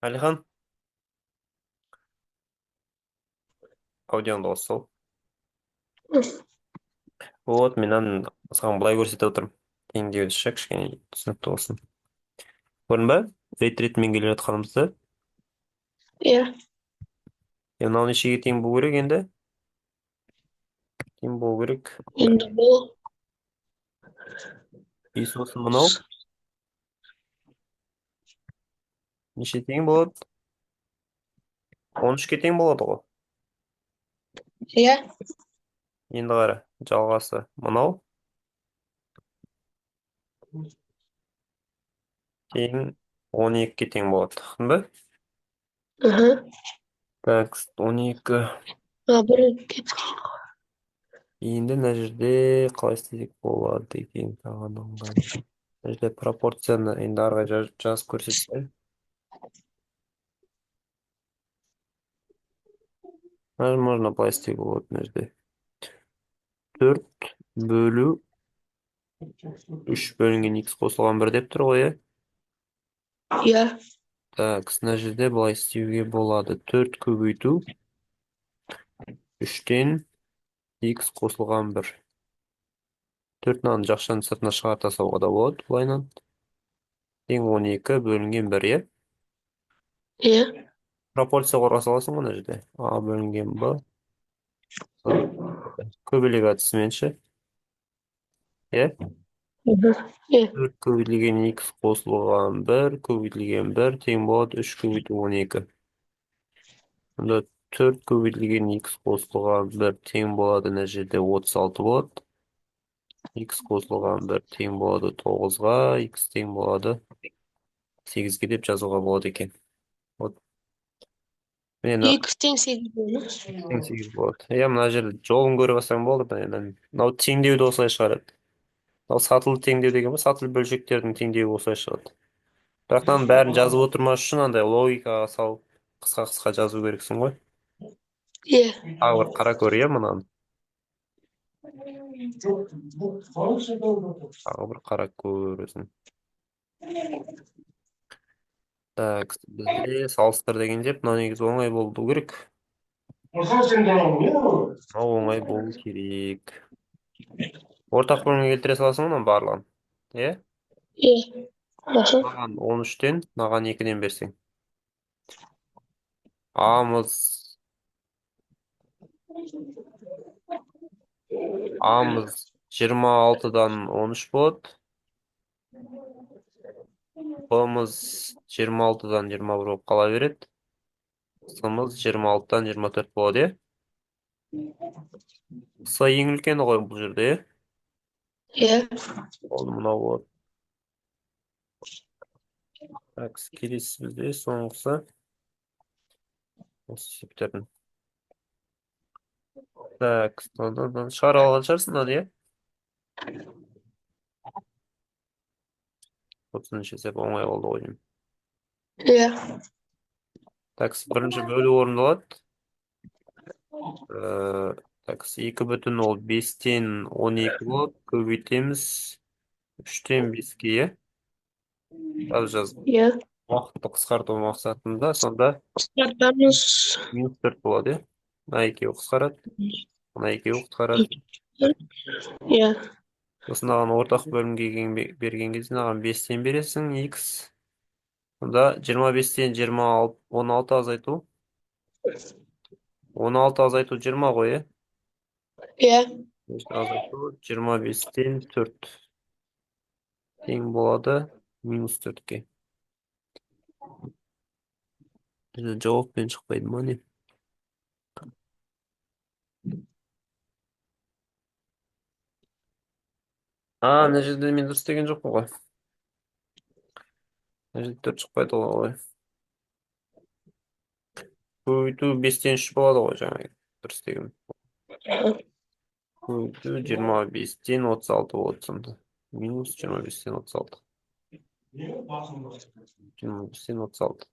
Алихан, аудионды қоссал. Вот, менен саған былай көрсетіп отырмын. Теңдеуді ше кішкене түсінікті болсын. Көрдің ба? Рет-ретімен келе жатқанымызды. Иә, Мынау нешеге тең болу керек енді? Тең болу керек. енді бұл И сосын мынау. Неше тең болады? 13-ке тең болады ғой. иә, Енді қара, жалғасы. Мынау тең 12-ке тең болады. Тұқтың ба? аха. Так, 12. Бір кет. Енді мына жерде қалай істесек болады екен саған ыңғайлы. Мына жерде пропорцияны енді ары қарай жазып көрсетсе. Можно былай істеуге болады мына жерде. 4 бөлу 3 бөлінген x қосылған 1 деп тұр ғой, иә? Иә, Так, мына жерде былай істеуге болады. 4 көбейту 3-тен x қосылған 1. 4 нан жақшаны сыртына шығарта салуға да болады былайынан. Тең 12 бөлінген 1, иә? иә, Пропорция қорға саласың ғой мына жерде. А бөлінген b. Көбелек әдісімен ше. Иә? аха, иә, 4 көбейтілген x қосылған 1 көбейтілген 1 тең болады 3 көбейту 12. Онда 4 көбейтілген x қосылған 1 тең болады мына жерде 36 болады. X қосылған 1 тең болады 9-ға, x тең болады 8-ге деп жазуға болады екен. Вот. Міне X тең 8 болады. тең 8 болады. Иә, мына жерде жолын көре бастасаң болды. Мынау теңдеуді осылай шығарады. Мынау сатылы теңдеу деген ба, сатылы бөлшектердің теңдеуі осылай шығады. Бірақ мынаның бәрін жазып отырмас үшін андай логикаға салып қысқа-қысқа жазу керексің ғой. Иә, Тағы бір қара көр, иә, мынаны. Тағы бір қара көресің. Так, бізде салыстыр дегенде мынау негізі оңай болу керек. Мынау оңай болу керек. Ортақ бөлімге келтіре саласың ғой мынаның барлығын. Иә? иә, аха, Маған 13-тен, маған 2-ден берсең. Амыз Амыз 26-дан 13 болады. Б-мыз 26-дан 21 болып қала береді. С-мыз 26-дан 24 болады, иә? С ең үлкені ғой бұл жерде, иә? иә, Ол мынау болады. Так, келесі бізде соңғысы. Осы есептердің. Так, шығарып алған шығарсың мынаны, иә? 30-шы есеп оңай болды ғой деймін. иә, Так, бірінші бөлу орындалады. Так, 2 бүтін ол 5-тен 12 болады. Көбейтеміз 3-тен 5-ке, иә? Жаз. иә. Уақытты қысқарту мақсатында сонда Қысқартамыз. минус 4 болады, иә? Мына екеуі қысқарады. Мына екеуі қысқарады. Иә, Сосын маған ортақ бөлімге берген кезде маған 5-тен бересің, x. Сонда 25-тен 16 азайту. 16 азайту 20 ғой, иә? иә, Азайту 25-тен 4 тең болады минус 4-ке. Жауаппен шықпайды ма не? Мына жерде мен дұрыс деген жоқпын ғой. Мына жерде 4 шықпайды ғой. Көбейту 5-тен 3 болады ғой жаңағы. Дұрыс деген. Көбейту 25-тен 36 болады сонда. Минус 25-тен 36. 25-тен 36.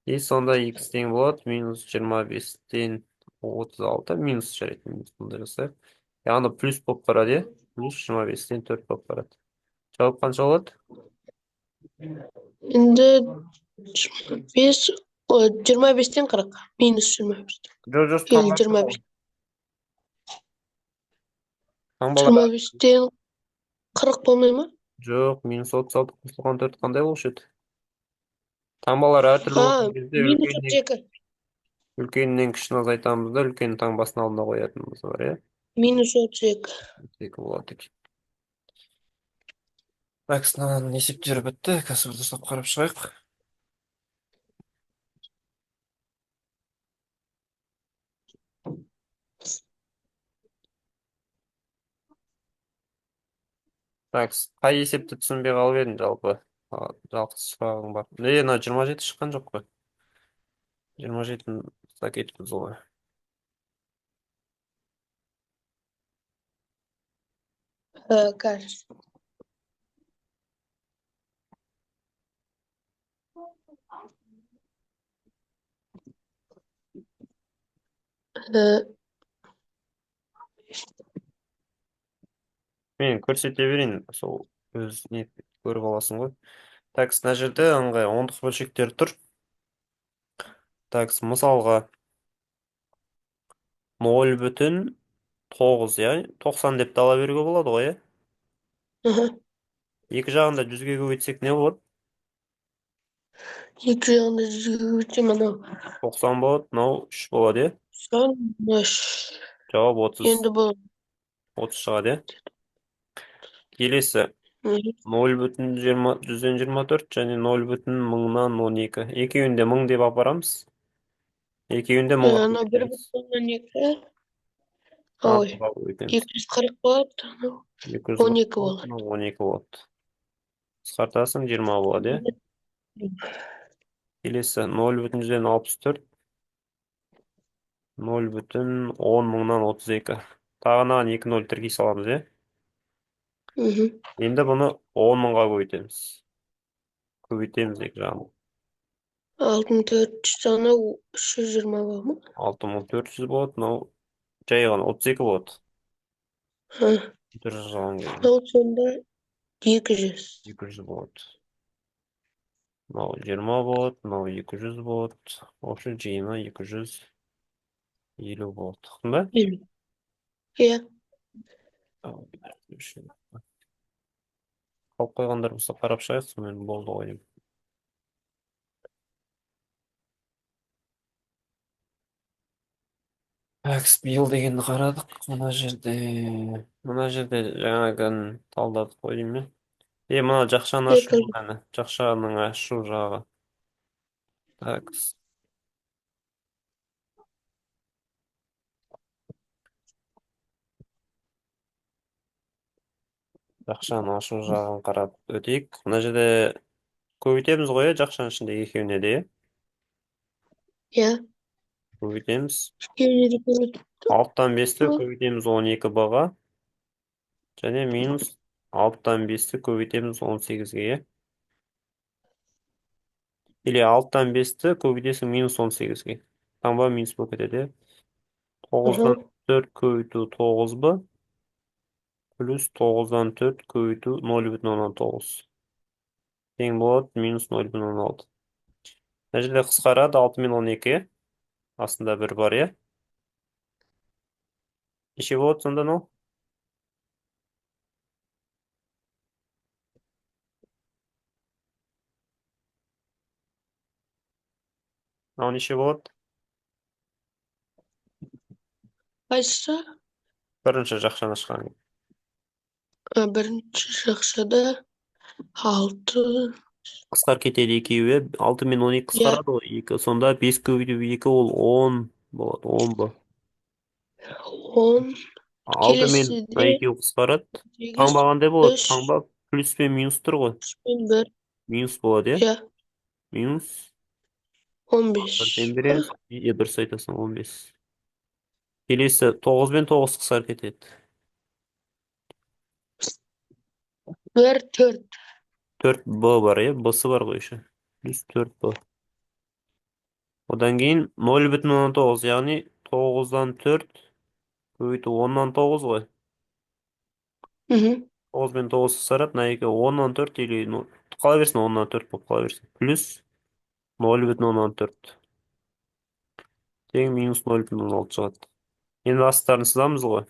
И сонда x тең болады. Минус 25-тен 36. Минус жарайды. Минус мұнда жасайық. Яғни плюс болып барады, е? Плюс 25-тен 4 болып барады. Жауап қанша болады? енді 5 O 25'ten 40. Minus 25. Жо, Yok таңдап шығу. 25. Таңбалар 25'ten 40 болмай ма? жоқ, -36 қосылған 4 қандай болушы еді? Таңбалар әртүрлі Ha, болған кезде minus 32. үлкеннен кішіні азайтамыз да, үлкен таңбасын алдына қоятынымыз бар, иә? Minus 32. Екі болады екен. Так, сынағанның есептері бітті. Қазір дұрыстап қарап шығайық. Так, қай есепті түсінбей қалып едің жалпы? Жалғыз сұрағың бар. Мына 27 шыққан жоқ қой. 27-ні ұста кетіппіз ғой. Кажется. Мен көрсете берейін, сол өз не көріп аласың ғой. Так, мына жерде ыңғай ондық бөлшектер тұр. Так, мысалға 0,9, иә? 90 деп те ала беруге болады ғой, иә? Aha. Екі жағында 100-ге көбейтсек не болады? İki yanda düzgün ana. 90 болады, мынау 3 болады, иә? Sanmış. Жауап 30. Енді бұл. 30 шығады, иә? Келесі Hı. 0,124 және 0,1012. Екеуін де 1000 деп апарамыз. Екеуін де 1000-ға Ana bir көбейтеміз. butondan екі. Ой. 1000-ға көбейтеміз. 240 болады. Анау 12 240 болады. болады, 12 болады. Қысқартасың 20 болады, иә? Келесі 0,64, 0,1032. Тағынаған 2 0 тіркей саламыз, иә? Hı hı. Енді бұны 10 мыңға көбейтеміз. Көбейтеміз екі жағын. 6400 sana 320 var mı? 6400 болады, мынау жай ғана 32 болады. Ha. Дұрыс жауған кезде Al sonunda 200. 200 болады. Мынау 20 болады, мынау 200 болады. В общем, жиыны 250 болады. Ба? Değil. Ya. Қалып қойғандар болса қарап шығайық, сонымен болды ғой деймін. Биыл дегенді қарадық. Мына жерде жаңағын талдадық қой деймін. Мына жақшаны ашу Tekrar. ғана. Жақшаның ашу жағы. Так. Жақшаны ашу жағын қарап өтейік. Мына жерде көбейтеміз ғой, жақшаның ішінде екеуіне де. Ya. Көбейтеміз. Geri böyle. 6-тан 5-ті көбейтеміз 12-ға. Және минус 6-тан 5-ті көбейтеміз 18-ге. Или 6-тан 5-ті көбейтесің минус 18-ге. Таңба минус болып кетеді. Aha. 9-дан 4 көбейту 9-бы. Плюс 9-дан 4 көбейту 0,19. Тең болады минус 0,16. Мына жерде қысқарады 6 мен 12. Астында бір бар, иә? Неше болады сонда мынау? Мынау неше болады? Kaçsa? Бірінші жақшаны ашқан. Birinci şahsada 6. Қысқар кетеді екеуі. 6 мен 12 Ya. қысқарады ғой. 2. Сонда 5 көбейту 2 ол 10 болады. 10 ба. 10. 6 мен Kelesi de екеуі қысқарады. 8. Таңба қандай болады? 3. Таңба плюс пен минус тұр ғой. 1. Минус болады, иә? Ya. Минус 15. бірден береміз. Дұрыс айтасың, 15. Келесі 9 бен 9 қысқарып кетеді. 1. 4. 4b бар, иә? Б-сы бар ғой еще. Плюс 4b. Одан кейін 0,19, яғни 9-дан 4 көбейту 10-нан 9 ғой. Hı hı. 9 бен 9 қысқарады, мына екі 10-нан 4 или қала берсін 10-нан 4 болып қала берсін. Плюс 0,14. тең минус 0,6 шығады. Енді астарын сызамыз ғой.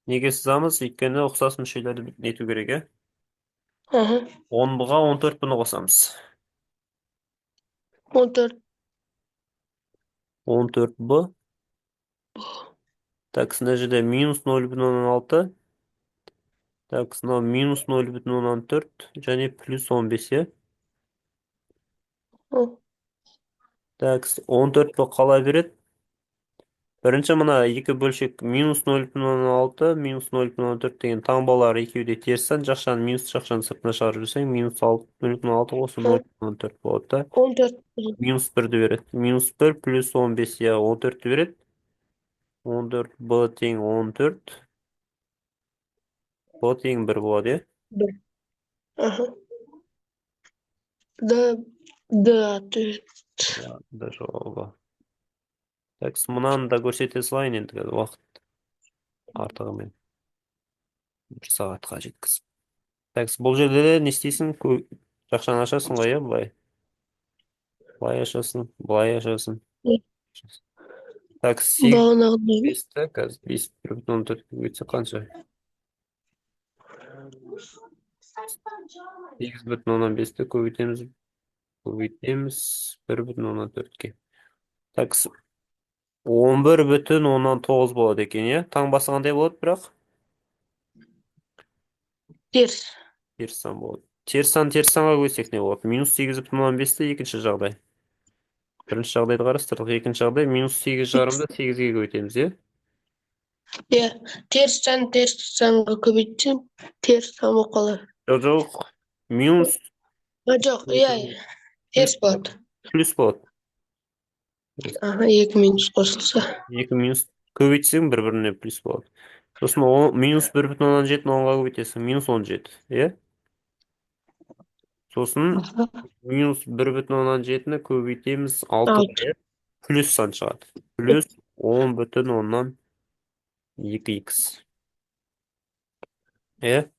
Неге сызамыз? Өйткені ұқсас мүшелерді нету керек, е? Aha. 10-ға 14 бұны қосамыз. 14. 14 бұ. Так, мына жерде минус 0,6. Так, мынау минус 0,4 және плюс 15, е? Hı. Так, 14 бұ қала береді. Бірінші мына екі бөлшек минус 0,6, минус 0,4 деген таңбалар екеуде теріс сан, жақшаны минус жақшаны сыртына шығарып жүрсең, минус 0,6 осы Hı. 0,4 болады да. 14. Минус 1-ді береді. Минус 1 плюс 15, я 14-ті береді. 14 бұ тең 14. Бұ тең 1 болады, е? Bir. Aha. Да. Да. Да, жауабы. Так, мұнаны да көрсете салайын енді уақыт артығымен. 1 сағатқа жеткізіп. Так, бұл жерде де не істейсің? Жақшаны ашасың ғой, е, былай. Былай ашасың, былай ашасың. Так, 8 Bağınağındayım. 5-ті, қазір 5,14 көбейтсе қанша? 8,5-ті көбейтеміз. Көбейтеміз 1,14-ке. Так, 11,9 болады екен, е? Таңбасы қандай болады бірақ? Ters. Теріс сан болады. Теріс санға көбейтсек не болады? Минус 8,15-ті екінші жағдай. Бірінші жағдайды қарастырдық. Екінші жағдай минус 8,5-ды 8-ге көбейтеміз, е? Ya. Ters sanға көбейтсем, терс сан болып қалар. Жоқ. Минус Жоқ, иә, терс болады. плюс болады. Aha, 2 минус қосылса. Екі минус көбейтсең бір-біріне плюс болады. Сосын минус 1,7-ні 10-ға көбейтесің. Минус 17, е? Сосын минус 1,7-ні көбейтеміз 6-ға, 6. е? Плюс сан шығады. Плюс 10,2х. Е?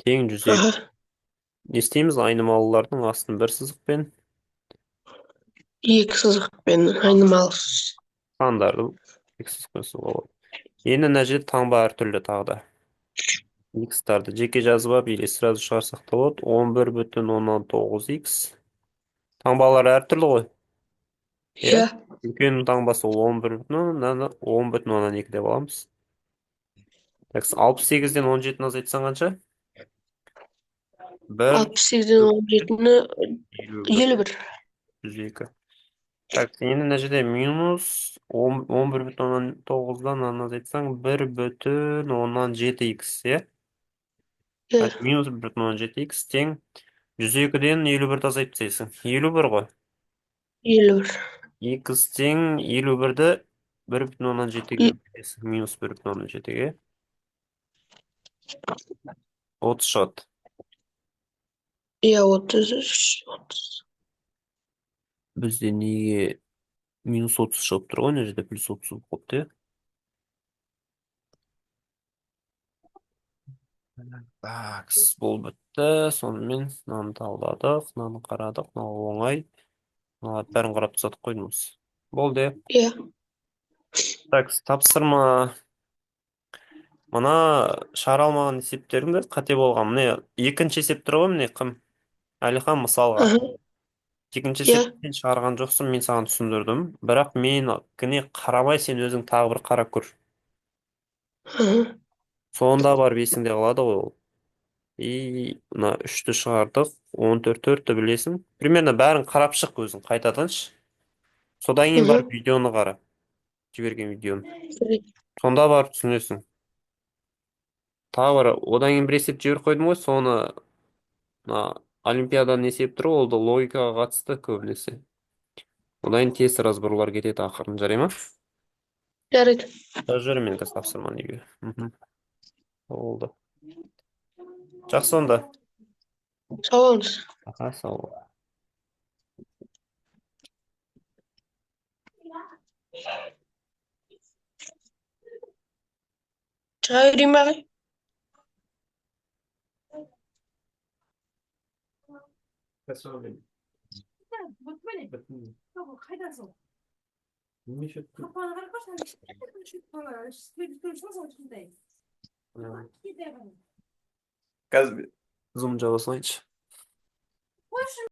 Тең 102. Aha. Не істейміз? Айнымалылардың астын бір сызықпен, 2 сызықпен айнымалы. сандарды екі сызықпен сызуға болады. Енді мына жерде таңба әртүрлі тағы да. Х-тарды жеке жазып алып, или сразу шығарсақ та болады. 11,9х. Таңбалар әртүрлі ғой. Иә? Иә. Үлкен таңбасы 10,2 деп аламыз. Так, 68-ден 17-ні азайтсаң қанша? 68-ден 17-ні 51. 102. Так, енді мына жерде минус 11,9-дан азайтсаң 1,7х, е? Иә. Минус 1,7х тең 102-ден 51-ді азайып тастайсың. 51 ғой. 51. Х тең 51-ді 1,7-ге көбейтесің. Минус 1,7-ге. 30 шығады. Иә, 30. Бізде неге минус 30 шығып тұр ғой, мына жерде плюс 30 болып қойыпты, е? Так, бұл бітті. Сонымен мынаны талдадық, мынаны қарадық, мынау оңай. Бәрін қарап тастадық қойдыңыз. Болды. Иә. Так, тапсырма. Мына шығара алмаған есептеріңді қате болған. Міне екінші есеп тұр ғой, міне кім? Әлихан мысалға. Aha. Екінші Иә. есепті сен шығарған жоқсың, мен саған түсіндірдім. Бірақ мен кіне қарамай сен өзің тағы бір қарап көр. Aha. Сонда барып есіңде қалады ғой ол. И мына 3-ті шығардық, 14-ті білесің. Примерно бәрін қарап шық өзің қайтаданшы. Содан кейін Aha. барып видеоны қара. Жіберген видеоны. Жарайды. Сонда барып түсінесің. Тағы бар, одан кейін бір есеп жіберіп қойдым ғой, соны олимпиаданың есеп тұр, ол да логикаға қатысты көбінесе. Одан кейін тест разборлар кетеді ақырын, жарай ма? Жарайды. Жазып жіберемін мен қазір тапсырманы үйге. Болды. Жақсы онда. Сау болыңыз. Аха, сау бол. Чай берейін бе ағай? Zoom javasını aç.